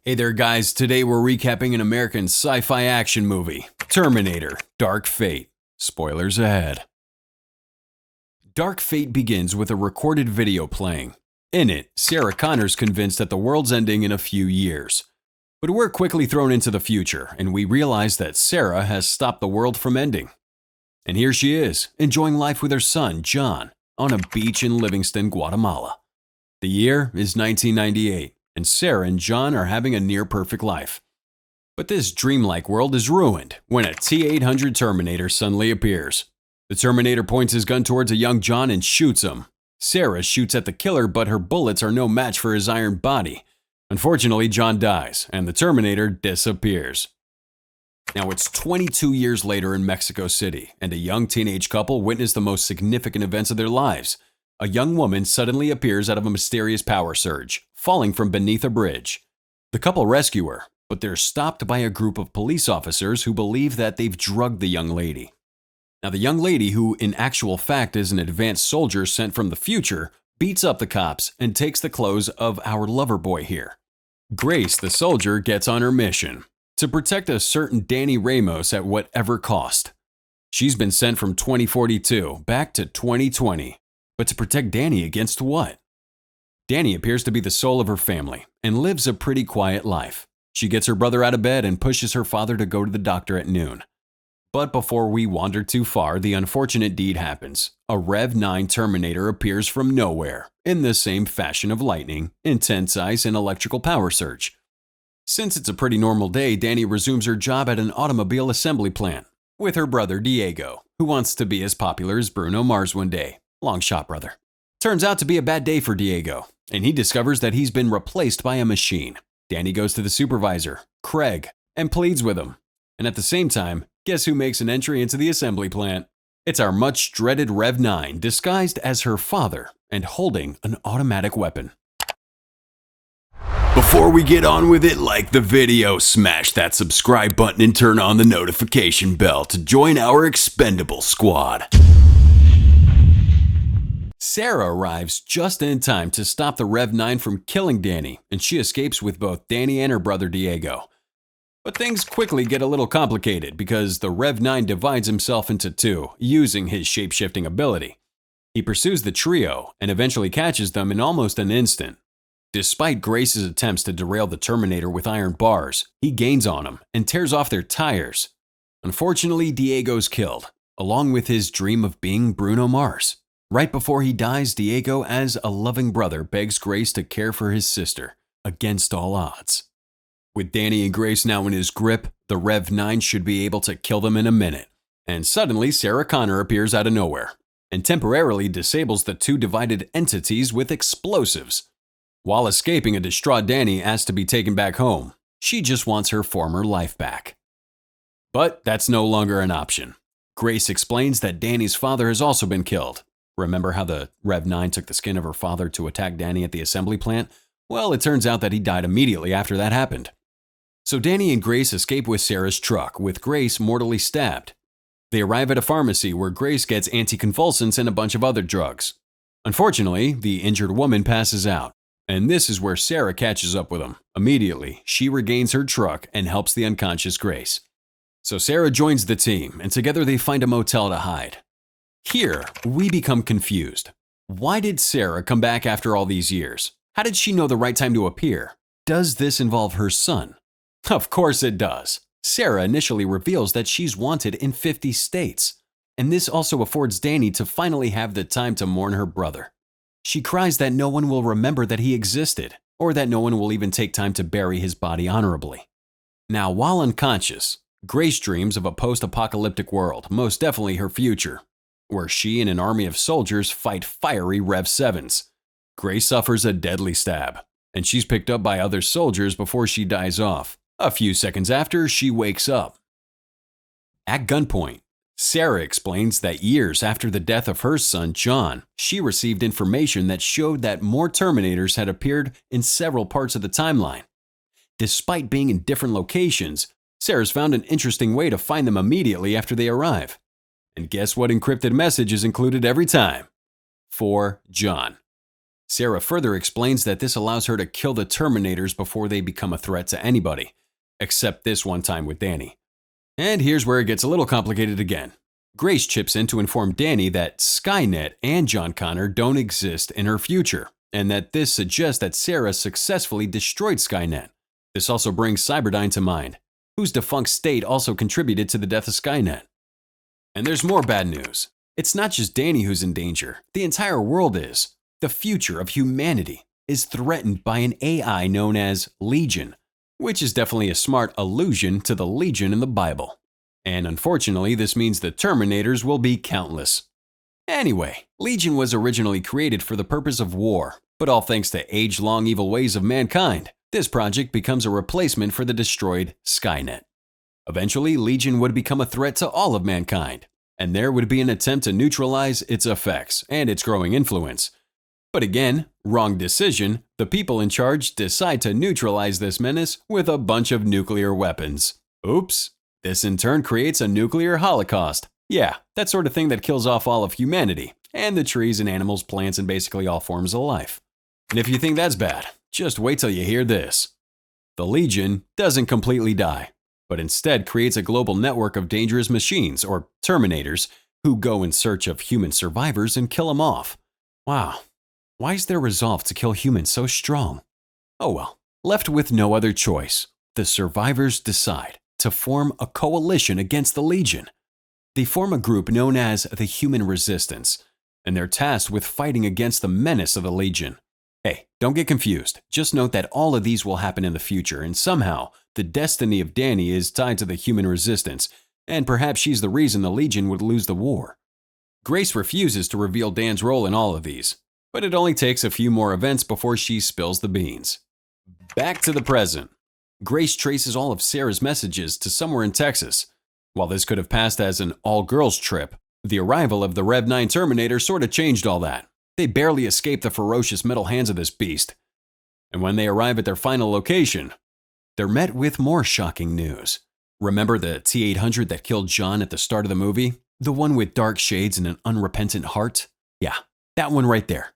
Hey there guys, today we're recapping an American sci-fi action movie, Terminator, Dark Fate. Spoilers ahead. Dark Fate begins with a recorded video playing. In it, Sarah Connor's convinced that the world's ending in a few years. But we're quickly thrown into the future, and we realize that Sarah has stopped the world from ending. And here she is, enjoying life with her son, John, on a beach in Livingston, Guatemala. The year is 1998. And Sarah and John are having a near-perfect life. But this dreamlike world is ruined when a T-800 Terminator suddenly appears. The Terminator points his gun towards a young John and shoots him. Sarah shoots at the killer, but her bullets are no match for his iron body. Unfortunately, John dies, and the Terminator disappears. Now it's 22 years later in Mexico City, and a young teenage couple witness the most significant events of their lives. A young woman suddenly appears out of a mysterious power surge, falling from beneath a bridge. The couple rescue her, but they're stopped by a group of police officers who believe that they've drugged the young lady. Now the young lady, who in actual fact is an advanced soldier sent from the future, beats up the cops and takes the clothes of our lover boy here. Grace, the soldier, gets on her mission to protect a certain Danny Ramos at whatever cost. She's been sent from 2042 back to 2020. But to protect Danny against what? Danny appears to be the soul of her family and lives a pretty quiet life. She gets her brother out of bed and pushes her father to go to the doctor at noon. But before we wander too far, the unfortunate deed happens. A Rev 9 Terminator appears from nowhere, in the same fashion of lightning, intense ice, and electrical power surge. Since it's a pretty normal day, Danny resumes her job at an automobile assembly plant with her brother Diego, who wants to be as popular as Bruno Mars one day. Long shot, brother. Turns out to be a bad day for Diego, and he discovers that he's been replaced by a machine. Danny goes to the supervisor, Craig, and pleads with him. And at the same time, guess who makes an entry into the assembly plant? It's our much dreaded Rev 9, disguised as her father and holding an automatic weapon. Before we get on with it, like the video, smash that subscribe button and turn on the notification bell to join our expendable squad. Sarah arrives just in time to stop the Rev 9 from killing Danny, and she escapes with both Danny and her brother Diego. But things quickly get a little complicated because the Rev 9 divides himself into two, using his shape-shifting ability. He pursues the trio and eventually catches them in almost an instant. Despite Grace's attempts to derail the Terminator with iron bars, he gains on them and tears off their tires. Unfortunately, Diego's killed, along with his dream of being Bruno Mars. Right before he dies, Diego, as a loving brother, begs Grace to care for his sister, against all odds. With Danny and Grace now in his grip, the Rev 9 should be able to kill them in a minute. And suddenly, Sarah Connor appears out of nowhere, and temporarily disables the two divided entities with explosives. While escaping, a distraught Danny asks to be taken back home. She just wants her former life back. But that's no longer an option. Grace explains that Danny's father has also been killed. Remember how the Rev 9 took the skin of her father to attack Danny at the assembly plant? Well, it turns out that he died immediately after that happened. So Danny and Grace escape with Sarah's truck, with Grace mortally stabbed. They arrive at a pharmacy where Grace gets anticonvulsants and a bunch of other drugs. Unfortunately, the injured woman passes out, and this is where Sarah catches up with them. Immediately, she regains her truck and helps the unconscious Grace. So Sarah joins the team, and together they find a motel to hide. Here, we become confused. Why did Sarah come back after all these years? How did she know the right time to appear? Does this involve her son? Of course it does. Sarah initially reveals that she's wanted in 50 states, and this also affords Danny to finally have the time to mourn her brother. She cries that no one will remember that he existed, or that no one will even take time to bury his body honorably. Now, while unconscious, Grace dreams of a post-apocalyptic world, most definitely her future, where she and an army of soldiers fight fiery Rev 7s. Grace suffers a deadly stab, and she's picked up by other soldiers before she dies off. A few seconds after, she wakes up. At gunpoint, Sarah explains that years after the death of her son, John, she received information that showed that more Terminators had appeared in several parts of the timeline. Despite being in different locations, Sarah's found an interesting way to find them immediately after they arrive. And guess what encrypted message is included every time? For John. Sarah further explains that this allows her to kill the Terminators before they become a threat to anybody, except this one time with Danny. And here's where it gets a little complicated again. Grace chips in to inform Danny that Skynet and John Connor don't exist in her future, and that this suggests that Sarah successfully destroyed Skynet. This also brings Cyberdyne to mind, whose defunct state also contributed to the death of Skynet. And there's more bad news. It's not just Danny who's in danger, the entire world is. The future of humanity is threatened by an AI known as Legion, which is definitely a smart allusion to the Legion in the Bible. And unfortunately, this means the Terminators will be countless. Anyway, Legion was originally created for the purpose of war, but all thanks to age-long evil ways of mankind, this project becomes a replacement for the destroyed Skynet. Eventually, Legion would become a threat to all of mankind, and there would be an attempt to neutralize its effects and its growing influence. But again, wrong decision, the people in charge decide to neutralize this menace with a bunch of nuclear weapons. Oops. This in turn creates a nuclear holocaust. Yeah, that sort of thing that kills off all of humanity, and the trees and animals, plants, and basically all forms of life. And if you think that's bad, just wait till you hear this. The Legion doesn't completely die, but instead creates a global network of dangerous machines, or Terminators, who go in search of human survivors and kill them off. Wow, why is their resolve to kill humans so strong? Oh well, left with no other choice, the survivors decide to form a coalition against the Legion. They form a group known as the Human Resistance, and they're tasked with fighting against the menace of the Legion. Hey, don't get confused. Just note that all of these will happen in the future, and somehow the destiny of Danny is tied to the Human Resistance, and perhaps she's the reason the Legion would lose the war. Grace refuses to reveal Dan's role in all of these, but it only takes a few more events before she spills the beans. Back to the present. Grace traces all of Sarah's messages to somewhere in Texas. While this could have passed as an all-girls trip, the arrival of the Rev 9 Terminator sort of changed all that. They barely escape the ferocious metal hands of this beast. And when they arrive at their final location, they're met with more shocking news. Remember the T-800 that killed John at the start of the movie? The one with dark shades and an unrepentant heart? Yeah, that one right there.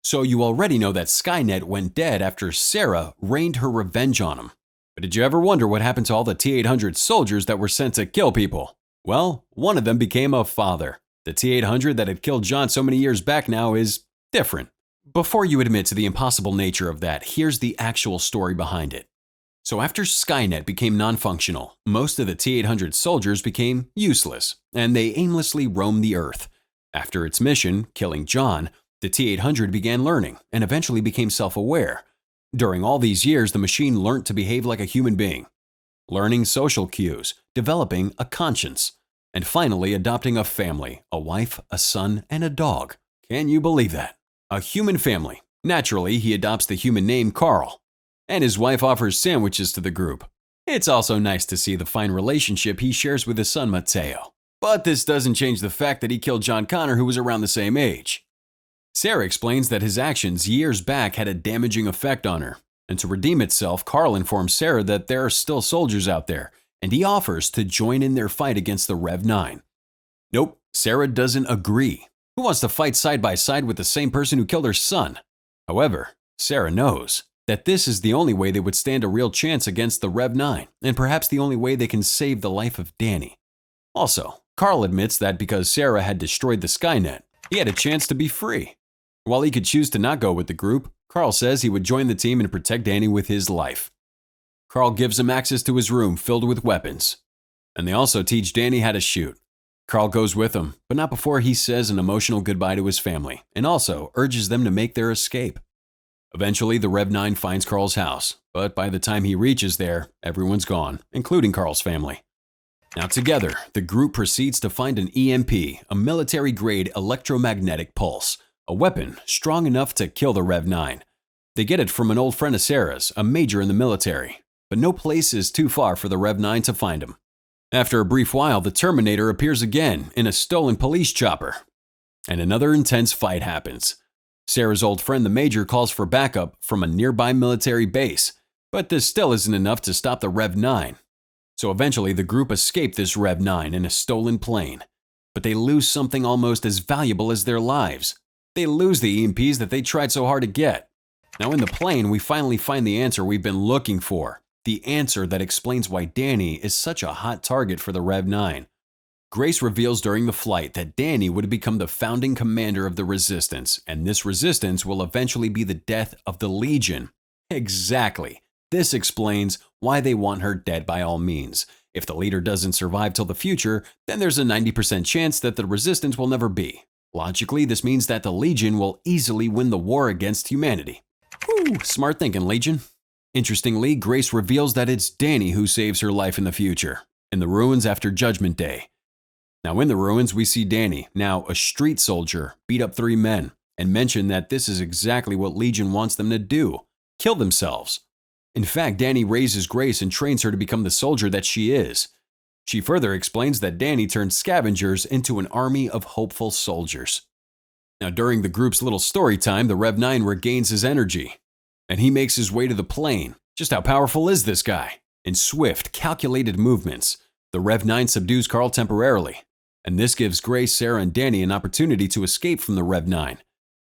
So you already know that Skynet went dead after Sarah rained her revenge on him. But did you ever wonder what happened to all the T-800 soldiers that were sent to kill people? Well, one of them became a father. The T-800 that had killed John so many years back now is different. Before you admit to the impossible nature of that, here's the actual story behind it. So after Skynet became non-functional, most of the T-800 soldiers became useless, and they aimlessly roamed the Earth. After its mission, killing John, the T-800 began learning and eventually became self-aware. During all these years, the machine learned to behave like a human being, learning social cues, developing a conscience, and finally adopting a family, a wife, a son, and a dog. Can you believe that? A human family. Naturally, he adopts the human name Carl, and his wife offers sandwiches to the group. It's also nice to see the fine relationship he shares with his son Mateo. But this doesn't change the fact that he killed John Connor, who was around the same age. Sarah explains that his actions years back had a damaging effect on her, and to redeem itself, Carl informs Sarah that there are still soldiers out there, and he offers to join in their fight against the Rev 9. Nope, Sarah doesn't agree. Who wants to fight side by side with the same person who killed her son? However, Sarah knows that this is the only way they would stand a real chance against the Rev 9, and perhaps the only way they can save the life of Danny. Also, Carl admits that because Sarah had destroyed the Skynet, he had a chance to be free. While he could choose to not go with the group, Carl says he would join the team and protect Danny with his life. Carl gives him access to his room filled with weapons, and they also teach Danny how to shoot. Carl goes with him, but not before he says an emotional goodbye to his family, and also urges them to make their escape. Eventually, the Rev 9 finds Carl's house, but by the time he reaches there, everyone's gone, including Carl's family. Now together, the group proceeds to find an EMP, a military-grade electromagnetic pulse, a weapon strong enough to kill the Rev 9. They get it from an old friend of Sarah's, a major in the military, but no place is too far for the Rev 9 to find him. After a brief while, the Terminator appears again in a stolen police chopper, and another intense fight happens. Sarah's old friend the Major calls for backup from a nearby military base, but this still isn't enough to stop the Rev 9. So eventually the group escape this Rev 9 in a stolen plane, but they lose something almost as valuable as their lives. They lose the EMPs that they tried so hard to get. Now in the plane, we finally find the answer we've been looking for. The answer that explains why Danny is such a hot target for the Rev 9. Grace reveals during the flight that Danny would become the founding commander of the Resistance, and this Resistance will eventually be the death of the Legion. Exactly. This explains why they want her dead by all means. If the leader doesn't survive till the future, then there's a 90% chance that the Resistance will never be. Logically, this means that the Legion will easily win the war against humanity. Whew, smart thinking, Legion. Interestingly, Grace reveals that it's Danny who saves her life in the future, in the ruins after Judgment Day. Now in the ruins, we see Danny, now a street soldier, beat up 3 men, and mention that this is exactly what Legion wants them to do, kill themselves. In fact, Danny raises Grace and trains her to become the soldier that she is. She further explains that Danny turned scavengers into an army of hopeful soldiers. Now during the group's little story time, the Rev 9 regains his energy, and he makes his way to the plane. Just how powerful is this guy? In swift, calculated movements, the Rev 9 subdues Carl temporarily, and this gives Grace, Sarah, and Danny an opportunity to escape from the Rev 9.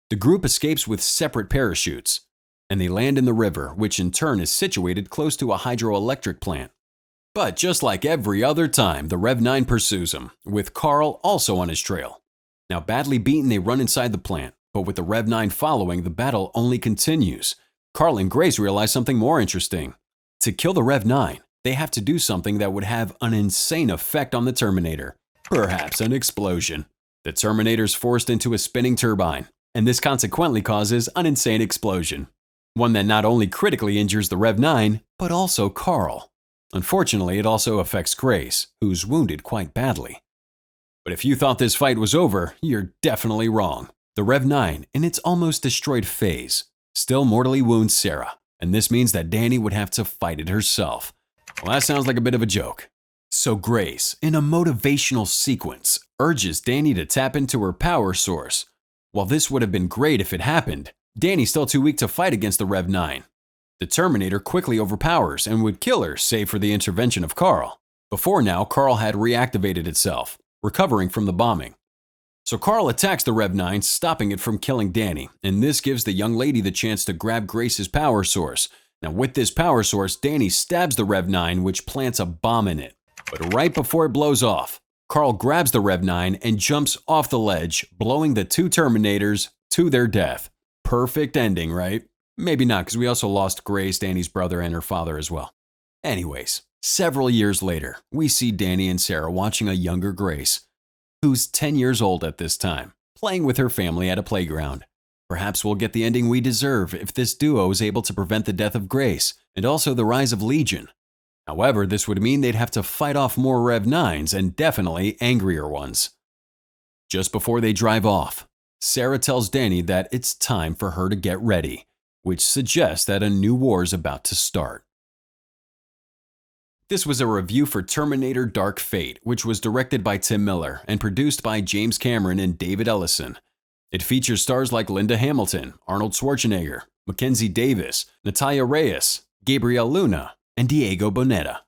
The group escapes with separate parachutes, and they land in the river, which in turn is situated close to a hydroelectric plant. But just like every other time, the Rev 9 pursues him, with Carl also on his trail. Now badly beaten, they run inside the plant, but with the Rev 9 following, the battle only continues. Carl and Grace realize something more interesting. To kill the Rev 9, they have to do something that would have an insane effect on the Terminator. Perhaps an explosion. The Terminator's forced into a spinning turbine, and this consequently causes an insane explosion. One that not only critically injures the Rev 9, but also Carl. Unfortunately, it also affects Grace, who's wounded quite badly. But if you thought this fight was over, you're definitely wrong. The Rev 9, in its almost destroyed phase, still mortally wounds Sarah, and this means that Danny would have to fight it herself. Well, that sounds like a bit of a joke. So Grace, in a motivational sequence, urges Danny to tap into her power source. While this would have been great if it happened, Danny's still too weak to fight against the Rev 9. The Terminator quickly overpowers and would kill her save for the intervention of Carl. Before now, Carl had reactivated itself, recovering from the bombing. So Carl attacks the Rev 9, stopping it from killing Danny, and this gives the young lady the chance to grab Grace's power source. Now with this power source, Danny stabs the Rev 9, which plants a bomb in it. But right before it blows off, Carl grabs the Rev 9 and jumps off the ledge, blowing the 2 Terminators to their death. Perfect ending, right? Maybe not, because we also lost Grace, Danny's brother, and her father as well. Anyways, several years later, we see Danny and Sarah watching a younger Grace, who's 10 years old at this time, playing with her family at a playground. Perhaps we'll get the ending we deserve if this duo is able to prevent the death of Grace, and also the rise of Legion. However, this would mean they'd have to fight off more Rev 9s and definitely angrier ones. Just before they drive off, Sarah tells Danny that it's time for her to get ready, which suggests that a new war is about to start. This was a review for Terminator Dark Fate, which was directed by Tim Miller and produced by James Cameron and David Ellison. It features stars like Linda Hamilton, Arnold Schwarzenegger, Mackenzie Davis, Natalia Reyes, Gabriel Luna, and Diego Boneta.